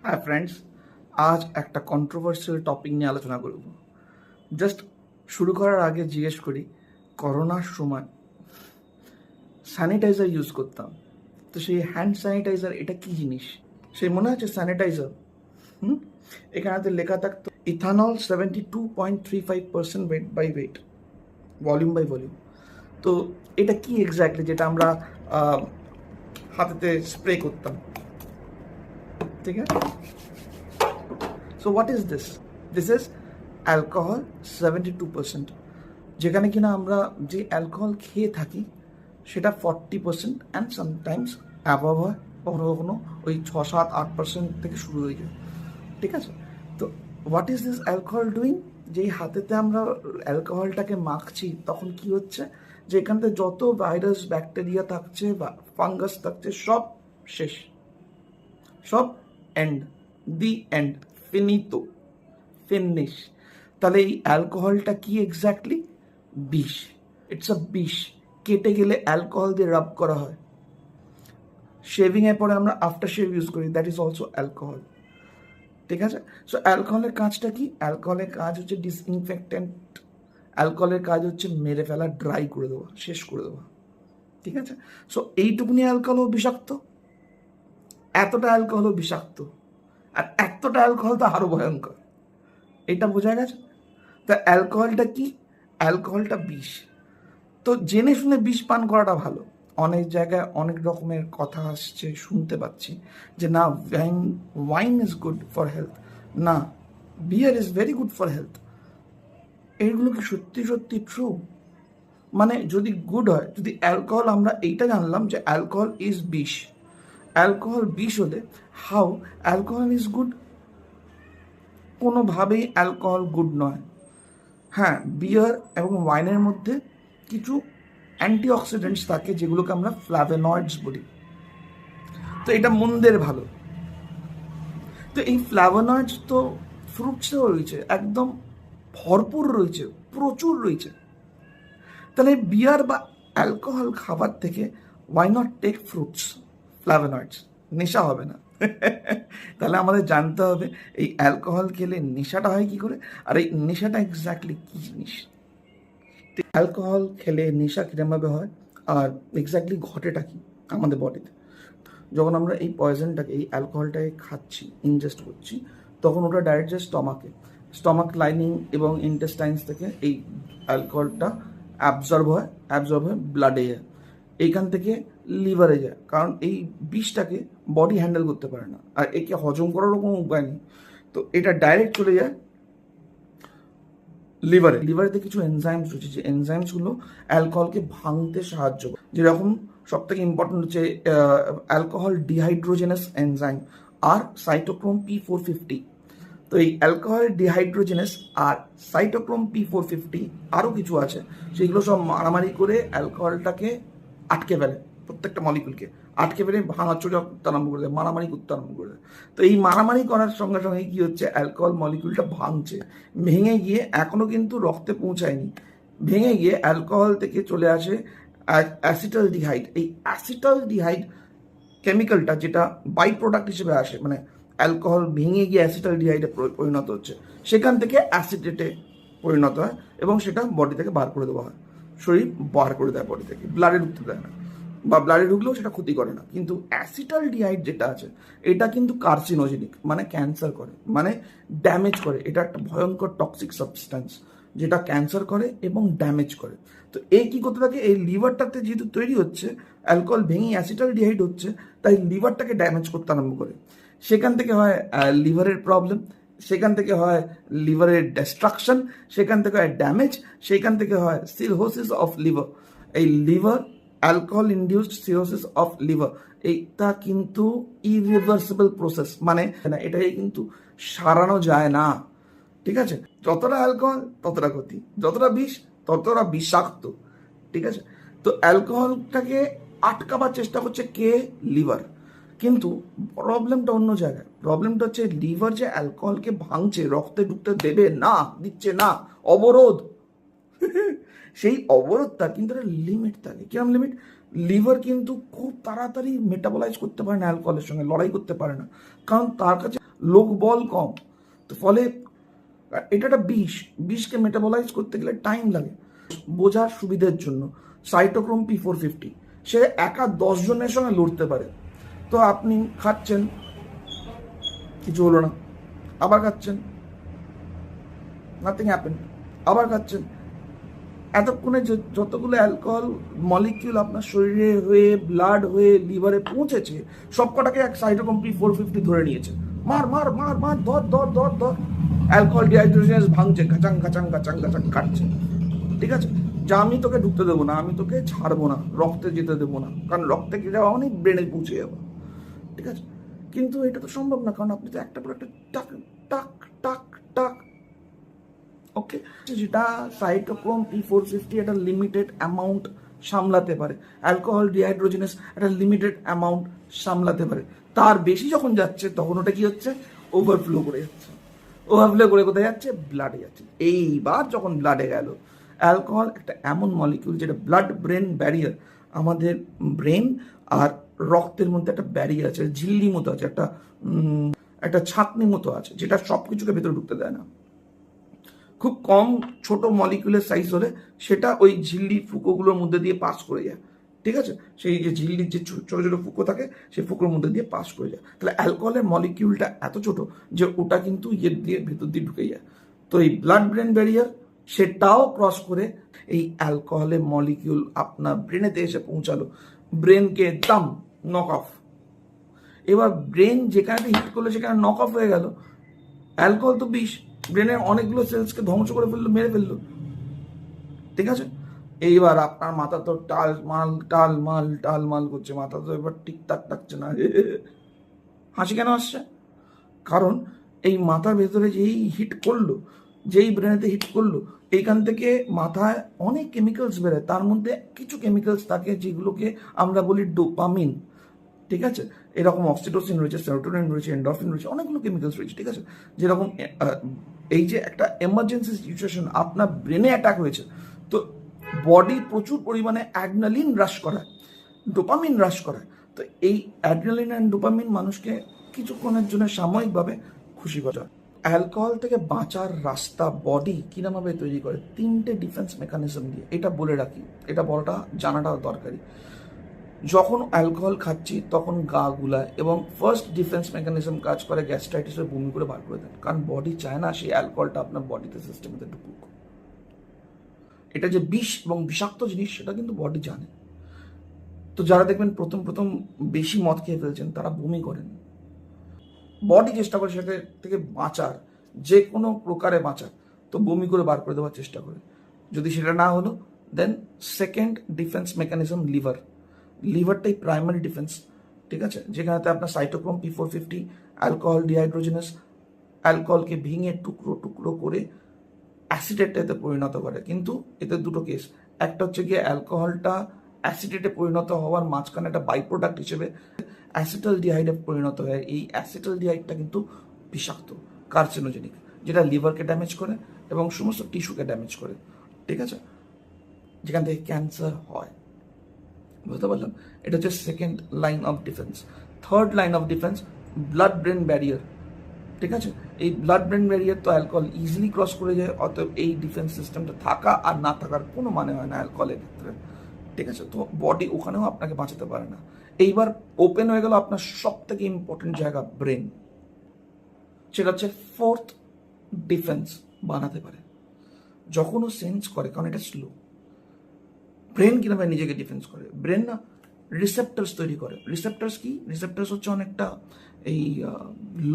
হ্যাঁ ফ্রেন্ডস, আজ একটা কন্ট্রোভার্সিয়াল টপিক নিয়ে আলোচনা করব। জাস্ট শুরু করার আগে জিজ্ঞেস করি, করোনার সময় স্যানিটাইজার ইউজ করতাম, তো সেই হ্যান্ড স্যানিটাইজার এটা কি জিনিস? সেই মনে আছে স্যানিটাইজার? হুম, এখানে লেখা থাকতো ethanol 72.35% weight by weight, volume by volume. তো এটা কি এক্স্যাক্টলি যেটা আমরা হাতেতে স্প্রে করতাম? ঠিক আছে, so what is this? This is alcohol 72%, যেখানে কিনা আমরা যে অ্যালকোহল খেয়ে থাকি সেটা 40% অ্যান্ড সামটাইমস অ্যাবভ হয়, কখনো কখনো ওই 6, 7, 8% থেকে শুরু হয়ে যায়। ঠিক আছে, তো what is this alcohol doing? যেই হাতেতে আমরা অ্যালকোহলটাকে মাখছি তখন কি হচ্ছে, যে এখান থেকে যত ভাইরাস ব্যাকটেরিয়া থাকছে বা ফাঙ্গাস থাকছে সব শেষ, সব এন্ড, দি এন্ড, ফিনিতো, ফিনিশ। তাহলে এই অ্যালকোহলটা কি এক্স্যাক্টলি? বিষ। ইটস আ বিষ। কেটে গেলে অ্যালকোহল দিয়ে রাব করা হয়। শেভিং এর পরে আমরা আফটার শেভ ইউজ করি, দ্যাট ইজ অলসো অ্যালকোহল। ঠিক আছে, সো অ্যালকোহলের কাজটা কি? অ্যালকোহলের কাজ হচ্ছে ডিসইনফেক্টেন্ট। অ্যালকোহলের কাজ হচ্ছে মেরে ফেলা, ড্রাই করে দেওয়া, শেষ করে দেওয়া। ঠিক আছে, সো এইটুকুনি অ্যালকোহলও বিষাক্ত, এতটা অ্যালকোহলও বিষাক্ত, আর এতটা অ্যালকোহল তো আরো ভয়ঙ্কর। এটা বোঝা গেছে? তা অ্যালকোহলটা কি? অ্যালকোহলটা বিষ। তো জেনে শুনে বিষ পান করাটা ভালো। অনেক জায়গায় অনেক রকমের কথা আসছে, শুনতে পাচ্ছি যে না, wine is good for health, না beer is very good for health. এইগুলো কি সত্যি সত্যি ট্রু? মানে যদি গুড হয়, যদি অ্যালকোহল, আমরা এইটা জানলাম যে অ্যালকোহল ইজ বিষ, অ্যালকোহল বিষ হলে হাউ অ্যালকোহল ইজ গুড? কোনোভাবেই অ্যালকোহল গুড নয়। হ্যাঁ, বিয়ার এবং ওয়াইনের মধ্যে কিছু অ্যান্টিঅক্সিডেন্টস থাকে যেগুলোকে আমরা ফ্ল্যাভোনয়েডস বলি, তো এটা মন্দের ভালো। তো এই ফ্ল্যাভোনয়েডস তো ফ্রুটসেও রয়েছে, একদম ভরপুর রয়েছে, প্রচুর রয়েছে। তাহলে বিয়ার বা অ্যালকোহল খাবার থেকে why not take fruits, flavonoids? নেশা হবে না? তাহলে আমাদের জানতে হবে এই অ্যালকোহল খেলে নেশাটা হয় কি করে, আর এই নেশাটা এক্স্যাক্টলি কি জিনিস। অ্যালকোহল খেলে নেশা কিরমভাবে হয়, আর এক্স্যাক্টলি ঘটেটা কি আমাদের বডিতে? যখন আমরা এই পয়জনটাকে, এই অ্যালকোহলটাকে খাচ্ছি, ইনজেস্ট করছি, তখন ওটা ডাইরেক্ট যায় স্টমাকে, স্টমাক লাইনিং এবং ইন্টেস্টাইন্স থেকে এই অ্যালকোহলটা অ্যাবজর্ব হয়ে ব্লাডে যায়, এইখান থেকে লিভারে যায়, কারণ এই বিষটাকে বডি হ্যান্ডেল করতে পারে না, আর একে হজম করারও কোনো উপায় নেই। তো এটা ডাইরেক্ট চলে যায় লিভারে। লিভারেতে কিছু এনজাইমস রয়েছে, যে এনজাইমসগুলো অ্যালকোহলকে ভাঙতে সাহায্য করে। যেরকম সব থেকে ইম্পর্টেন্ট হচ্ছে অ্যালকোহল ডিহাইড্রোজেনাস এনজাইম আর সাইটোক্রোম P450। তো এই অ্যালকোহল ডিহাইড্রোজেনাস আর সাইটোক্রোম P450 আরও কিছু আছে, সেগুলো সব মারামারি করে অ্যালকোহলটাকে আটকে ফেলে, প্রত্যেকটা মলিকুলকে আটকে ফেলে ভাঙাচোরা করতে আরম্ভ করে দেয়, মারামারি করতে আরম্ভ করে দেয়। তো এই মারামারি করার সঙ্গে সঙ্গে কি হচ্ছে, অ্যালকোহল মলিকুলটা ভাঙছে, ভেঙে গিয়ে এখনো কিন্তু রক্তে পৌঁছায়নি, ভেঙে গিয়ে অ্যালকোহল থেকে চলে আসে অ্যাসিটালডিহাইড। এই অ্যাসিটালডিহাইড কেমিক্যালটা যেটা বাই প্রোডাক্ট হিসেবে আসে, মানে অ্যালকোহল ভেঙে গিয়ে অ্যাসিটালডিহাইডে পরিণত হচ্ছে, সেখান থেকে অ্যাসিডেটে পরিণত হয় এবং সেটা বডি থেকে বার করে দেওয়া হয়, শরীর বার করে দেয় বডি থেকে, ব্লাডে ঢুকতে দেয় না, বা ব্লাডে ঢুকলেও সেটা ক্ষতি করে না। কিন্তু অ্যাসিটালডিহাইড যেটা আছে, এটা কিন্তু কার্সিনোজেনিক, মানে ক্যান্সার করে, মানে ড্যামেজ করে। এটা একটা ভয়ঙ্কর টক্সিক সাবস্টেন্স যেটা ক্যান্সার করে এবং ড্যামেজ করে। তো এই কি করতে থাকে, এই লিভারটাতে যেহেতু তৈরি হচ্ছে, অ্যালকোহল ভেঙে অ্যাসিটালডিহাইড হচ্ছে, তাই লিভারটাকে ড্যামেজ করতে আরম্ভ করে। সেখান থেকে হয় লিভারের প্রবলেম, সেখান থেকে হয় লিভারের ডিস্ট্রাকশন, সেখান থেকে হয় ড্যামেজ, সেখান থেকে হয় সিরোসিস অফ লিভার। এই liver alcohol induced cirrhosis of liver, এইটা কিন্তু ইরিভার্সিবল প্রসেস, মানে এটাকে কিন্তু সারানো যায় না। ঠিক আছে, যতটা অ্যালকোহল ততটা ক্ষতি, যতটা বিষ ততটা বিষাক্ত। ঠিক আছে, তো অ্যালকোহলটাকে আটকাবার চেষ্টা করছে কে? লিভার। কিন্তু প্রবলেমটা অন্য জায়গায়। প্রবলেমটা হচ্ছে লিভার যে অ্যালকোহলকে ভাঙছে, রক্তে ঢুকতে দেবে না, দিচ্ছে না, অবরোধ। সেই অবরোধটা কিন্তু একটা লিমিট থাকে। কিরম লিমিট? লিভার কিন্তু খুব তাড়াতাড়ি মেটাবলাইজ করতে পারে না, অ্যালকোহলের সঙ্গে লড়াই করতে পারে না, কারণ তার কাছে লোক বল কম, তো ফলে এটা একটা বিষকে মেটাবলাইজ করতে গেলে টাইম লাগে। বোঝার সুবিধের জন্য সাইটোক্রোম P450 সে একা 10 জনের সঙ্গে লড়তে পারে। তো আপনি খাচ্ছেন, কিছু হলো না, আবার খাচ্ছেন, নাথিং হ্যাপেন, আবার খাচ্ছেন, এতক্ষণে যতগুলো অ্যালকোহল মলিকিউল আপনার শরীরে হয়ে, ব্লাড হয়ে, লিভারে পৌঁছেছে, সব কটাকে এক সাইটোক্রোম P450 ধরে নিয়েছে। মার মার মার মার, ধর ধর ধর ধর, অ্যালকোহল ডিহাইড্রোজেনেস ভাঙছে, গাচাং গাচাং গাচাং গাচাং কাটছে। ঠিক আছে, যা আমি তোকে ঢুকতে দেবো না, আমি তোকে ছাড়বো না, রক্তে যেতে দেবো না, কারণ রক্তে গিয়ে যাওয়া অনেক ব্রেনে পৌঁছে যাবো। ঠিক আছে, কিন্তু এটা তো সম্ভব না, কারণ আপনি তো একটা পর একটা টাক টাক টাক টাক। ওকে, যেটা সাইটোক্রোম P450 একটা লিমিটেড অ্যামাউন্ট সামলাতে পারে, অ্যালকোহল ডিহাইড্রোজেনেস একটা লিমিটেড অ্যামাউন্ট সামলাতে পারে, তার বেশি যখন যাচ্ছে তখন ওটা কি হচ্ছে, ওভারফ্লো করে যাচ্ছে। ওভারফ্লো করে কোথায় যাচ্ছে, ব্লাডে যাচ্ছে। এইবার যখন ব্লাডে গেল, অ্যালকোহল একটা এমন মলিকিউল যেটা ব্লাড ব্রেন ব্যারিয়ার, আমাদের ব্রেন আর রক্তের মধ্যে একটা ব্যারিয়ার আছে, ঝিল্লি মতো আছে, একটা ছাঁকনি মতো আছে, যেটা সব কিছুকে ভেতরে ঢুকতে দেয় না। খুব কম ছোট মলিকুলের সাইজ হলে সেটা ওই ঝিল্লির ফুকোগুলোর মধ্যে দিয়ে পাস করে যায়। ঠিক আছে, সেই যে ঝিল্লির যে ছোট ছোট ফুকো থাকে, সেই ফুকোর মধ্যে দিয়ে পাস করে যায়। তাহলে অ্যালকোহলের মলিকিউলটা এত ছোট যে ওটা কিন্তু ইয়ের দিয়ে ভেতর দিয়ে ঢুকে যায়। তো এই ব্লাড ব্রেন ব্যারিয়ার সেটাও ক্রস করে এই অ্যালকোহলের মলিকিউল আপনার ব্রেনেতে এসে পৌঁছালো, ব্রেনকে দাম নক অফ। এবার ব্রেন যেখানে হিট করলো সেখানে নক অফ হয়ে গেল। অ্যালকোহল তো বিষ, ব্রেনের অনেকগুলো সেলসকে ধ্বংস করে ফেললো, মেরে ফেললো। ঠিক আছে, এইবার আপনার মাথা তো টাল মাল টাল মাল টাল মাল করছে, মাথা তো এবার ঠিকঠাক থাকছে না। হাসি কেন আসছে? কারণ এই মাথার ভেতরে যেই হিট করলো, যেই ব্রেনেতে হিট করলো, এইখান থেকে মাথায় অনেক কেমিক্যালস বেরোয়, তার মধ্যে কিছু কেমিক্যালস থাকে যেগুলোকে আমরা বলি ডোপামিন। ঠিক আছে, এরকম অক্সিটোসিন রয়েছে, সেরোটোনিন রয়েছে, এন্ডরফিন রয়েছে, অনেকগুলো কেমিক্যালস রয়েছে। ঠিক আছে, যেরকম এই যে একটা এমার্জেন্সি সিচুয়েশন, আপনার ব্রেনে অ্যাটাক হয়েছে, তো বডি প্রচুর পরিমাণে অ্যাড্রেনালিন রাশ করায়, ডোপামিন রাশ করায়। তো এই অ্যাড্রেনালিন অ্যান্ড ডোপামিন মানুষকে কিছুক্ষণের জন্য সাময়িকভাবে খুশি করে। অ্যালকোহল থেকে বাঁচার রাস্তা বডি কিরমভাবে তৈরি করে, 3টে ডিফেন্স মেকানিজম দিয়ে। এটা বলে রাখি, এটা বলাটা জানাটা দরকারি। যখন অ্যালকোহল খাচ্ছি তখন গা গুলায়, এবং ফার্স্ট ডিফেন্স মেকানিজম কাজ করে গ্যাস্ট্রাইটিসের বমি করে বার করে দেন, কারণ বডি চায় না সেই অ্যালকোহলটা আপনার বডিতে সিস্টেমেতে ঢুকুক। এটা যে বিষ এবং বিষাক্ত জিনিস সেটা কিন্তু বডি জানে। তো যারা দেখবেন প্রথম প্রথম বেশি মদ খেয়ে ফেলছেন তারা বমি করেন, বডি চেষ্টা করে সেটা থেকে বাঁচার, যে কোনো প্রকারে বাঁচার, তো বমি করে বার করে দেওয়ার চেষ্টা করে। যদি সেটা না হলো, then second defence mechanism liver. লিভারটাই প্রাইমারি ডিফেন্স। ঠিক আছে, যেখানেতে আপনার সাইটোক্রোম P450 অ্যালকোহল ডিহাইড্রোজেনাস অ্যালকোহলকে ভেঙে টুকরো টুকরো করে অ্যাসিডেটে পরিণত করে। কিন্তু এতে দুটো কেস, একটা হচ্ছে গিয়ে অ্যালকোহলটা অ্যাসিডেটে পরিণত হওয়ার মাঝখানে একটা বাই প্রোডাক্ট হিসেবে অ্যাসিটাল ডিহাইডে পরিণত হয়। এই অ্যাসিটাল ডিহাইডটা কিন্তু বিষাক্ত, কার্সিনোজেনিক, যেটা লিভারকে ড্যামেজ করে এবং সমস্ত টিস্যুকে ড্যামেজ করে। ঠিক আছে, যেখান থেকে ক্যান্সার হয়। বুঝতে পারলাম, এটা হচ্ছে second line of defence. Third line of defence blood brain barrier. ঠিক আছে, এই ব্লাড ব্রেন ব্যারিয়ার তো অ্যালকোহল ইজিলি ক্রস করে যায়, অতএব এই ডিফেন্স সিস্টেমটা থাকা আর না থাকার কোনো মানে হয় না অ্যালকোহলের ক্ষেত্রে। ঠিক আছে, তো বডি ওখানেও আপনাকে বাঁচাতে পারে না। এইবার ওপেন হয়ে গেল আপনার সব থেকে ইম্পর্টেন্ট জায়গা, ব্রেন। সেটা হচ্ছে ফোর্থ ডিফেন্স বানাতে পারে যখন ও সেন্স করে, কারণ এটা স্লো। ব্রেন কিভাবে নিজেকে ডিফেন্স করে, ব্রেন না রিসেপ্টার্স তৈরি করে। রিসেপ্টার্স কি? রিসেপ্টার্স হচ্ছে অনেকটা এই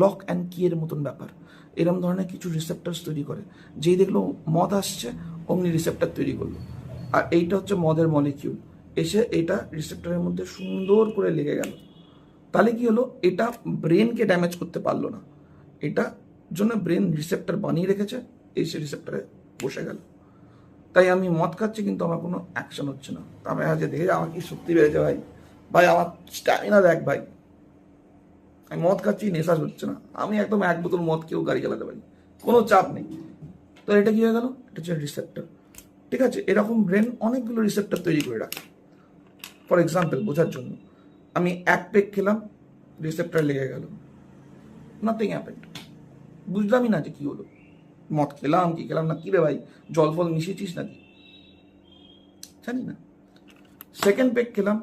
লক অ্যান্ড কি এর মতন ব্যাপার, এরকম ধরনের কিছু রিসেপ্টার্স তৈরি করে। যেই দেখলো মদ আসছে অমনি রিসেপ্টার তৈরি করলো, আর এইটা হচ্ছে মদের মলিকিউল, এসে এটা রিসেপ্টারের মধ্যে সুন্দর করে লেগে গেল। তাহলে কি হলো, এটা ব্রেনকে ড্যামেজ করতে পারলো না, এটা জন্য ব্রেন রিসেপ্টার বানিয়ে রেখেছে, এসে রিসেপ্টারে বসে গেল। তাই আমি মদ খাচ্ছি কিন্তু আমার কোনো অ্যাকশন হচ্ছে না। আমি আজকে দেখে আমার কি শক্তি বেড়েছে ভাই, ভাই আমার স্ট্যামিনা দেখ ভাই। আমি মদ খাচ্ছি, নেশা হচ্ছে না, আমি একদম 1 বোতল মদ খেয়েও গাড়ি চালাতে পারি, কোনো চাপ নেই। তো এটা কি হয়ে গেল, এটা হচ্ছে রিসেপ্টার। ঠিক আছে, এরকম ব্রেন অনেকগুলো রিসেপ্টার তৈরি করে রাখে। ফর এক্সাম্পল বোঝার জন্য, আমি 1 পেক খেলাম, রিসেপ্টার লেগে গেল। Nothing happened. বুঝলামই না যে কি হলো, মদ খেলাম কি খেলাম না, কি রে ভাই জল ফল মিশিয়েছিস নাকি জানি না। সেকেন্ড পেক খেলাম,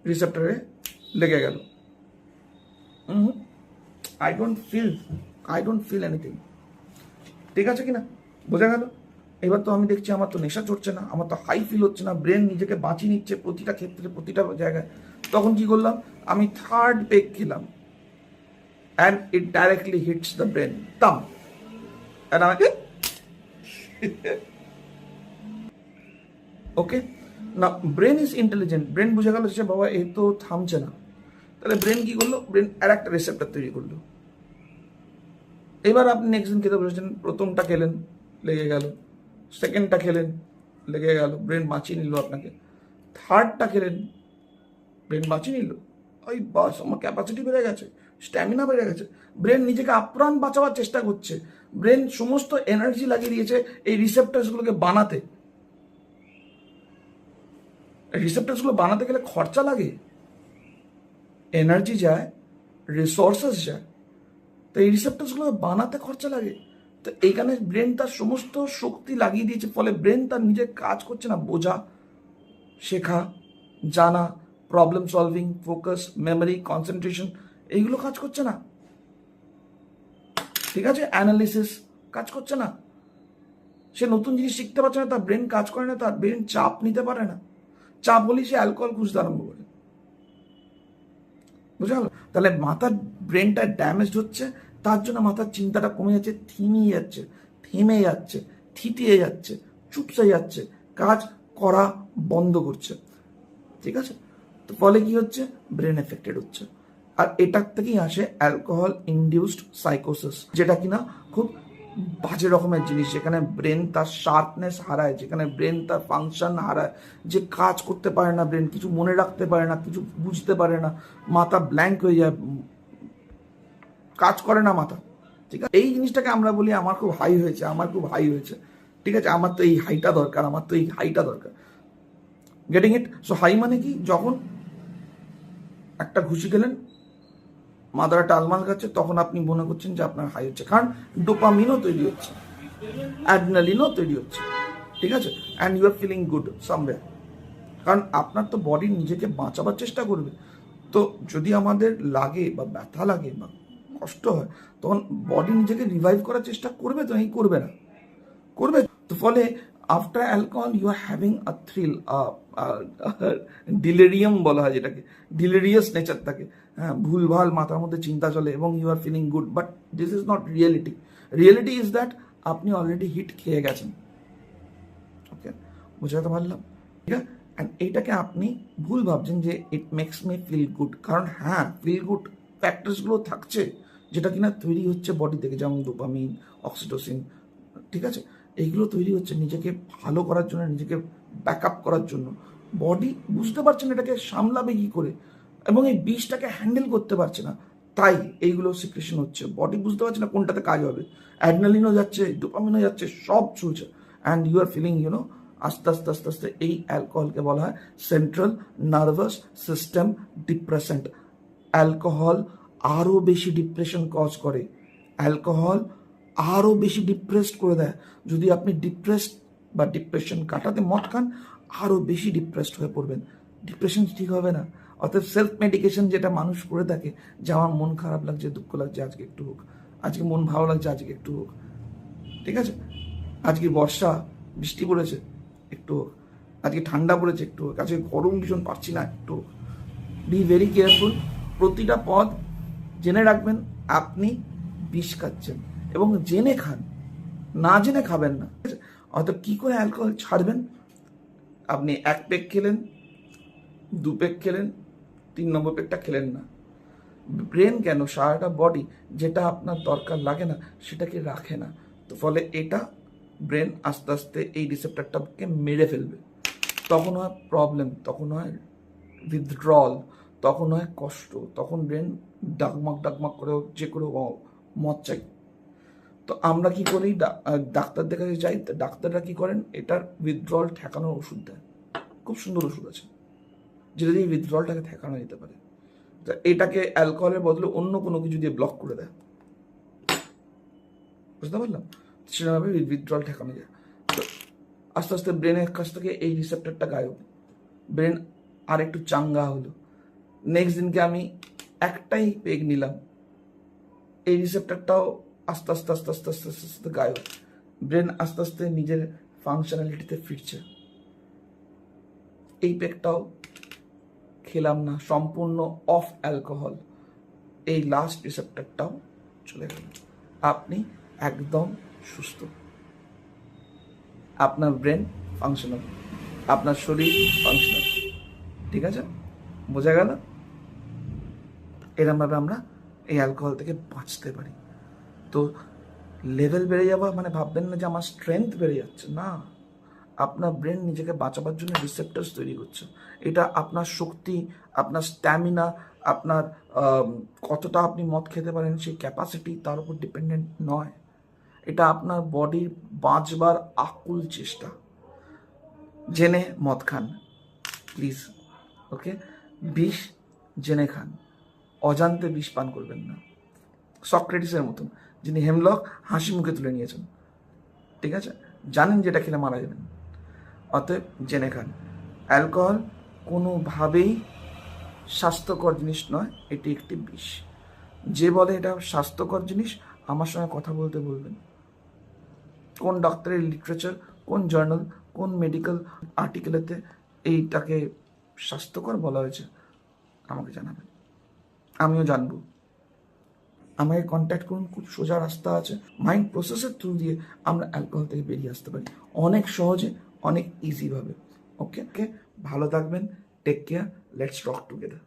রিসেপ্টরে লেগে গেল। I don't feel anything. ঠিক আছে কিনা, বোঝা গেল? এবার তো আমি দেখছি আমার তো নেশা চড়ছে না, আমার তো হাই ফিল হচ্ছে না, ব্রেন নিজেকে বাঁচিয়ে নিচ্ছে প্রতিটা ক্ষেত্রে প্রতিটা জায়গায়। তখন কি করলাম, আমি থার্ড পেক খেলাম, and it directly hits the brain, তাম। অ্যান্ড আমাকে ওকে না, ব্রেন ইজ ইন্টেলিজেন্ট। ব্রেন বুঝে গেল যে বাবা এই তো থামছে না। তাহলে ব্রেন কি করলো, ব্রেন আর একটা রিসেপ্টর তৈরি করলো। এবার আপনি নেক্সট দিন খেতে বলেছেন, প্রথমটা খেলেন লেগে গেল, সেকেন্ডটা খেলেন লেগে গেল, ব্রেন বাঁচিয়ে নিল আপনাকে, থার্ডটা খেলেন ব্রেন বাঁচিয়ে নিল। ওই বাস, আমার ক্যাপাসিটি বেড়ে গেছে, স্ট্যামিনা বেড়ে গেছে। ব্রেন নিজেকে আপ্রাণ বাঁচাবার চেষ্টা করছে, ব্রেন সমস্ত এনার্জি লাগিয়ে দিয়েছে এই রিসেপ্টার্সগুলোকে বানাতে। রিসেপ্টার্সগুলো বানাতে গেলে খরচা লাগে, এনার্জি যায়, রিসোর্সেস যায়, তো এই রিসেপ্টার্সগুলো বানাতে খরচা লাগে। তো এইখানে ব্রেন তার সমস্ত শক্তি লাগিয়ে দিয়েছে, ফলে ব্রেন তার নিজের কাজ করছে না, বোঝা, শেখা, জানা, problem solving, focus, memory, concentration, এইগুলো কাজ করছে না। ঠিক আছে, অ্যানালিসিস কাজ করছে না, সে নতুন জিনিস শিখতে পারছে না, তার ব্রেন কাজ করে না, তার ব্রেন চাপ নিতে পারে না। চাপ হলেই সে অ্যালকোহল খুঁজতে আরম্ভ করে। বুঝা গেল? তাহলে মাথার ব্রেনটা ড্যামেজ হচ্ছে, তার জন্য মাথার চিন্তাটা কমে যাচ্ছে, থেমে যাচ্ছে, থিতিয়ে যাচ্ছে, চুপসে যাচ্ছে, কাজ করা বন্ধ করছে। ঠিক আছে, তো ফলে কি হচ্ছে, ব্রেন এফেক্টেড হচ্ছে। আর এটার থেকেই আসে অ্যালকোহল ইনডিউসড সাইকোসিস, যেটা কিনা খুব বাজে রকমের জিনিস, যেখানে ব্রেন তার শার্পনেস হারায়, যেখানে ব্রেন তার ফাংশন হারায়, যে কাজ করতে পারে না ব্রেন, কিছু মনে রাখতে পারে না, কিছু বুঝতে পারে না, মাথা ব্ল্যাঙ্ক হয়ে যায়, কাজ করে না মাথা। ঠিক আছে, এই জিনিসটাকে আমরা বলি আমার খুব হাই হয়েছে, আমার খুব হাই হয়েছে। ঠিক আছে, আমার তো এই হাইটা দরকার, আমার তো এই হাইটা দরকার। গেটিং ইট? সো হাই মানে কি, যখন একটা ঘুষি খেলেন, মাদারা টালমাল খাচ্ছে, তখন আপনি মনে করছেন যে আপনার হাই হচ্ছে, কারণ ডোপামিনও তৈরি হচ্ছে, অ্যাড্রেনালিনও তৈরি হচ্ছে। ঠিক আছে, and you are feeling good somewhere, কারণ আপনার তো বডি নিজেকে বাঁচাবার চেষ্টা করবে। তো যদি আমাদের লাগে বা ব্যথা লাগে বা কষ্ট হয়, তখন বডি নিজেকে রিভাইভ করার চেষ্টা করবে, তো এই করবে না, করবে। তো ফলে after alcohol you are having a thrill, delirium বলা হয় যেটাকে, ডিলেরিয়াস নেচার থাকে। হ্যাঁ, ভুলভাল মাথার মধ্যে চিন্তা চলে এবং you are feeling good, but this is not reality. Reality is that আপনি অলরেডি হিট খেয়ে গেছেন। ওকে, বুঝাতে পারলাম? ঠিক আছে, অ্যান্ড এইটাকে আপনি ভুল ভাবছেন যে it makes me feel good, কারণ হ্যাঁ, ফিল গুড ফ্যাক্টরসগুলো থাকছে যেটা কিনা তৈরি হচ্ছে বডি থেকে, যেমন ডোপামিন, অক্সিটোসিন। ঠিক আছে, এইগুলো তৈরি হচ্ছে নিজেকে ভালো করার জন্য, নিজেকে ব্যাক আপ করার জন্য। বডি বুঝতে পারছে না এটাকে সামলাবে কি করে, এবং এই বিষটাকে হ্যান্ডেল করতে পারছে না, তাই এইগুলো সিক্রেশন হচ্ছে। বডি বুঝতে পারছে না কোনটাতে কাজ হবে, অ্যাড্রেনালিনও যাচ্ছে, ডোপামিনও যাচ্ছে, সব চলছে, অ্যান্ড ইউ আর ফিলিং আস্তে আস্তে আস্তে আস্তে এই অ্যালকোহলকে বলা হয় central nervous system depressant. Alcohol আরও বেশি ডিপ্রেশন কজ করে, অ্যালকোহল আরও বেশি ডিপ্রেসড করে দেয়। যদি আপনি ডিপ্রেসড বা ডিপ্রেশন কাটাতে মদ খান, আরও বেশি ডিপ্রেসড হয়ে পড়বেন, ডিপ্রেশন ঠিক হবে না। অর্থাৎ সেলফ মেডিকেশন যেটা মানুষ করে থাকে, যে আমার মন খারাপ লাগছে, দুঃখ লাগছে, আজকে একটু হোক, আজকে মন ভালো লাগছে, আজকে একটু হোক। ঠিক আছে, আজকে বর্ষা, বৃষ্টি পড়েছে, একটু হোক, আজকে ঠান্ডা পড়েছে, একটু হোক, আজকে গরম ভীষণ পারছি না, একটু হোক। বি ভেরি কেয়ারফুল, প্রতিটা পদ জেনে রাখবেন আপনি বিষ খাচ্ছেন, এবং জেনে খান, না জেনে খাবেন না। অর্থাৎ কী করে অ্যালকোহল ছাড়বেন? আপনি 1 পেক খেলেন, 2 পেক খেলেন, 3 নম্বর পেকটা খেলেন না। ব্রেন কেন, সারাটা বডি যেটা আপনার দরকার লাগে না সেটাকে রাখে না। তো ফলে এটা ব্রেন আস্তে আস্তে এই রিসেপ্টরটাকে মেরে ফেলবে, তখন হয় প্রবলেম, তখন হয় উইথড্রল, তখন হয় কষ্ট, তখন ব্রেন ডাকমাক করে যে করে মদ চাই। তো আমরা কি করি, ডাক্তারদের কাছে যাই, ডাক্তাররা কি করেন, এটার উইথড্রল ঠেকানোর ওষুধ দেয়, খুব সুন্দর ওষুধ আছে যেটা দিয়ে উইথড্রলটাকে ঠেকানো যেতে পারে। তো এটাকে অ্যালকোহলের বদলে অন্য কোনো কিছু দিয়ে ব্লক করে দেয়। বুঝতে পারলাম? সেরকমভাবে উইথড্রল ঠেকানো যায়। তো আস্তে আস্তে ব্রেনের কাছ থেকে এই রিসেপ্টরটা গায়েব, ব্রেন আর একটু চাঙ্গা হলো। নেক্সট দিনকে আমি একটাই পেগ নিলাম, এই রিসেপ্টরটাও আস্তে আস্তে আস্তে আস্তে আস্তে আস্তে আস্তে গায়েব, ব্রেন আস্তে আস্তে নিজের ফাংশনালিটিতে ফিরছে। এই পেগটাও খেলাম না, সম্পূর্ণ অফ অ্যালকোহল, এই লাস্ট রিসেপ্টরটাও চলে গেল। আপনি একদম সুস্থ, আপনার ব্রেন ফাংশনাল, আপনার শরীর ফাংশনাল। ঠিক আছে, বোঝা গেল? এরমভাবে আমরা এই অ্যালকোহল থেকে বাঁচতে পারি। তো লেভেল বেড়ে যাওয়া মানে ভাববেন না যে আমার স্ট্রেংথ বেড়ে যাচ্ছে, না, আপনার ব্রেন নিজেকে বাঁচাবার জন্য রিসেপ্টরস তৈরি করছে। এটা আপনার শক্তি, আপনার স্ট্যামিনা, আপনার কতটা আপনি মদ খেতে পারেন সেই ক্যাপাসিটি তার উপর ডিপেন্ডেন্ট নয়। এটা আপনার বডির বাঁচবার আকুল চেষ্টা। জেনে মদ খান প্লিজ, ওকে? বিষ জেনে খান, অজান্তে বিষ পান করবেন না। সক্রেটিসের মতন, যিনি হেমলক হাসি মুখে তুলে নিয়েছেন, ঠিক আছে? জানেন যেটা খেলে মারা যাবেন, অতএব জেনে খান। অ্যালকোহল কোনোভাবেই স্বাস্থ্যকর জিনিস নয়, এটি একটি বিষ। যে বলে এটা স্বাস্থ্যকর জিনিস, আমার সঙ্গে কথা বলতে বলবেন। কোন ডক্টরের লিটারেচার, কোন জার্নাল, কোন মেডিকেল আর্টিকেলেতে এইটাকে স্বাস্থ্যকর বলা হয়েছে আমাকে জানাবেন, আমিও জানবো। আমাকে কন্ট্যাক্ট করুন, খুব সোজা রাস্তা আছে। মাইন্ড প্রসেসের থ্রু দিয়ে আমরা অ্যালকোহল থেকে বেরিয়ে আসতে পারি অনেক সহজে, অনেক ইজিভাবে। ওকে, ভালো থাকবেন, take care, let's rock together.